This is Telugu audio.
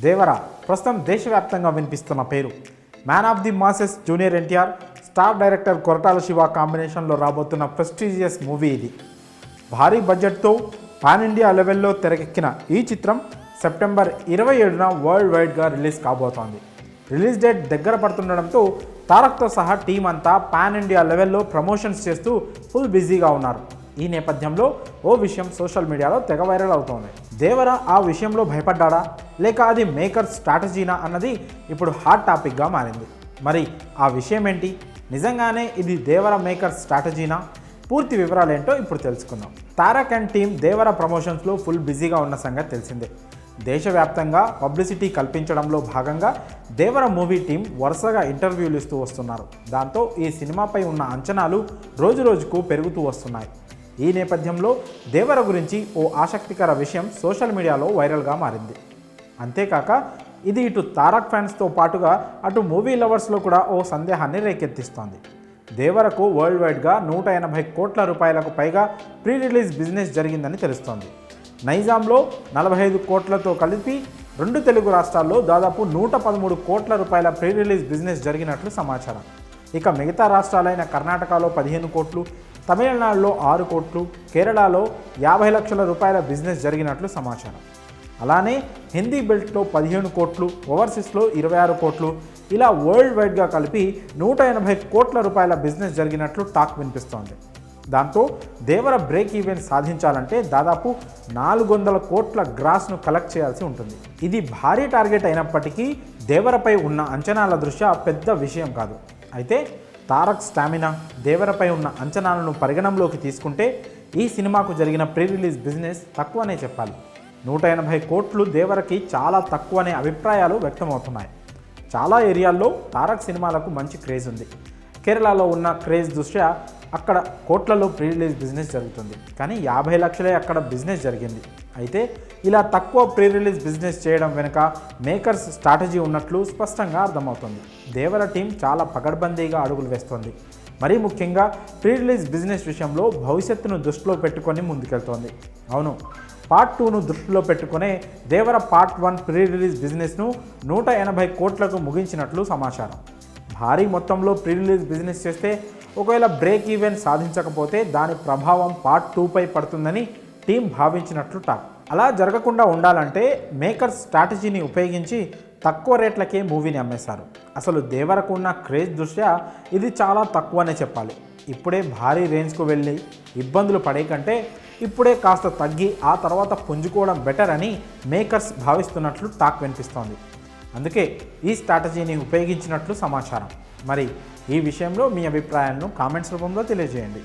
దేవర ప్రస్తుతం దేశవ్యాప్తంగా వినిపిస్తున్న పేరు. Man of the masses junior NTR, star director Koratala Shiva కాంబినేషన్లో రాబోతున్న ప్రెస్టీజియస్ మూవీ ఇది. భారీ బడ్జెట్తో పాన్ ఇండియా లెవెల్లో తెరకెక్కిన ఈ చిత్రం సెప్టెంబర్ 27న వరల్డ్ వైడ్గా రిలీజ్ కాబోతోంది. రిలీజ్ డేట్ దగ్గర పడుతుండడంతో తారక్తో సహా టీం అంతా పాన్ ఇండియా లెవెల్లో ప్రమోషన్స్ చేస్తూ ఫుల్ బిజీగా ఉన్నారు. ఈ నేపథ్యంలో ఓ విషయం సోషల్ మీడియాలో తెగ వైరల్ అవుతోంది. దేవర ఆ విషయంలో భయపడ్డాడా లేక అది మేకర్ స్ట్రాటజీనా అన్నది ఇప్పుడు హాట్ టాపిక్గా మారింది. మరి ఆ విషయం ఏంటి? నిజంగానే ఇది దేవర మేకర్ స్ట్రాటజీనా? పూర్తి వివరాలు ఏంటో ఇప్పుడు తెలుసుకుందాం. తారక్ అండ్ టీం దేవర ప్రమోషన్స్లో ఫుల్ బిజీగా ఉన్న సంగతి తెలిసిందే. దేశవ్యాప్తంగా పబ్లిసిటీ కల్పించడంలో భాగంగా దేవర మూవీ టీం వరుసగా ఇంటర్వ్యూలు ఇస్తూ వస్తున్నారు. దాంతో ఈ సినిమాపై ఉన్న అంచనాలు రోజురోజుకు పెరుగుతూ వస్తున్నాయి. ఈ నేపథ్యంలో దేవర గురించి ఓ ఆసక్తికర విషయం సోషల్ మీడియాలో వైరల్గా మారింది. అంతేకాక ఇది ఇటు తారక్ ఫ్యాన్స్తో పాటుగా అటు మూవీ లవర్స్లో కూడా ఓ సందేహాన్ని రేకెత్తిస్తోంది. దేవరకు వరల్డ్ వైడ్గా 180 కోట్ల రూపాయలకు పైగా ప్రీ రిలీజ్ బిజినెస్ జరిగిందని తెలుస్తోంది. నైజాంలో 45 కోట్లతో కలిపి 2 తెలుగు రాష్ట్రాల్లో దాదాపు 113 కోట్ల రూపాయల ప్రీ రిలీజ్ బిజినెస్ జరిగినట్లు సమాచారం. ఇక మిగతా రాష్ట్రాలైన కర్ణాటకలో 15 కోట్లు, తమిళనాడులో 6 కోట్లు, కేరళలో 50 లక్షల రూపాయల బిజినెస్ జరిగినట్లు సమాచారం. అలానే హిందీ బెల్ట్లో 15 కోట్లు, ఓవర్సీస్లో 26 కోట్లు, ఇలా వరల్డ్ వైడ్గా కలిపి 180 కోట్ల రూపాయల బిజినెస్ జరిగినట్లు టాక్ వినిపిస్తోంది. దాంతో దేవర బ్రేక్ ఈవెన్ సాధించాలంటే దాదాపు 400 కోట్ల గ్రాస్ను కలెక్ట్ చేయాల్సి ఉంటుంది. ఇది భారీ టార్గెట్ అయినప్పటికీ దేవరపై ఉన్న అంచనాల దృష్ట్యా పెద్ద విషయం కాదు. అయితే తారక్ స్టామినా, దేవరపై ఉన్న అంచనాలను పరిగణంలోకి తీసుకుంటే ఈ సినిమాకు జరిగిన ప్రీ రిలీజ్ బిజినెస్ తక్కువనే చెప్పాలి. 180 కోట్లు దేవరకి చాలా తక్కువనే అభిప్రాయాలు వ్యక్తమవుతున్నాయి. చాలా ఏరియాల్లో తారక్ సినిమాలకు మంచి క్రేజ్ ఉంది. కేరళలో ఉన్న క్రేజ్ దృష్ట్యా అక్కడ కోట్లలో ప్రీ రిలీజ్ బిజినెస్ జరుగుతుంది. కానీ 50 లక్షలే అక్కడ బిజినెస్ జరిగింది. అయితే ఇలా తక్కువ ప్రీ రిలీజ్ బిజినెస్ చేయడం వెనుక మేకర్స్ స్ట్రాటజీ ఉన్నట్లు స్పష్టంగా అర్థమవుతుంది. దేవర టీం చాలా పకడ్బందీగా అడుగులు వేస్తోంది. మరీ ముఖ్యంగా ప్రీ రిలీజ్ బిజినెస్ విషయంలో భవిష్యత్తును దృష్టిలో పెట్టుకొని ముందుకెళ్తోంది. అవును, పార్ట్ 2ను దృష్టిలో పెట్టుకునే దేవర పార్ట్ 1 ప్రీ రిలీజ్ బిజినెస్ను 180 కోట్లకు ముగించినట్లు సమాచారం. భారీ మొత్తంలో ప్రీ రిలీజ్ బిజినెస్ చేస్తే ఒకవేళ బ్రేక్ ఈవెన్ సాధించకపోతే దాని ప్రభావం పార్ట్ 2పై పడుతుందని టీం భావించినట్లు టాక్. అలా జరగకుండా ఉండాలంటే మేకర్స్ స్ట్రాటజీని ఉపయోగించి తక్కువ రేట్లకే మూవీని అమ్మేశారు. అసలు దేవరకు ఉన్న క్రేజ్ దృష్ట్యా ఇది చాలా తక్కువనే చెప్పాలి. ఇప్పుడే భారీ రేంజ్కు వెళ్ళి ఇబ్బందులు పడే కంటే ఇప్పుడే కాస్త తగ్గి ఆ తర్వాత పుంజుకోవడం బెటర్ అని మేకర్స్ భావిస్తున్నట్లు టాక్ వినిపిస్తోంది. అందుకే ఈ స్ట్రాటజీని ఉపయోగించినట్లు సమాచారం. మరి ఈ విషయంలో మీ అభిప్రాయాలను కామెంట్స్ రూపంలో తెలియజేయండి.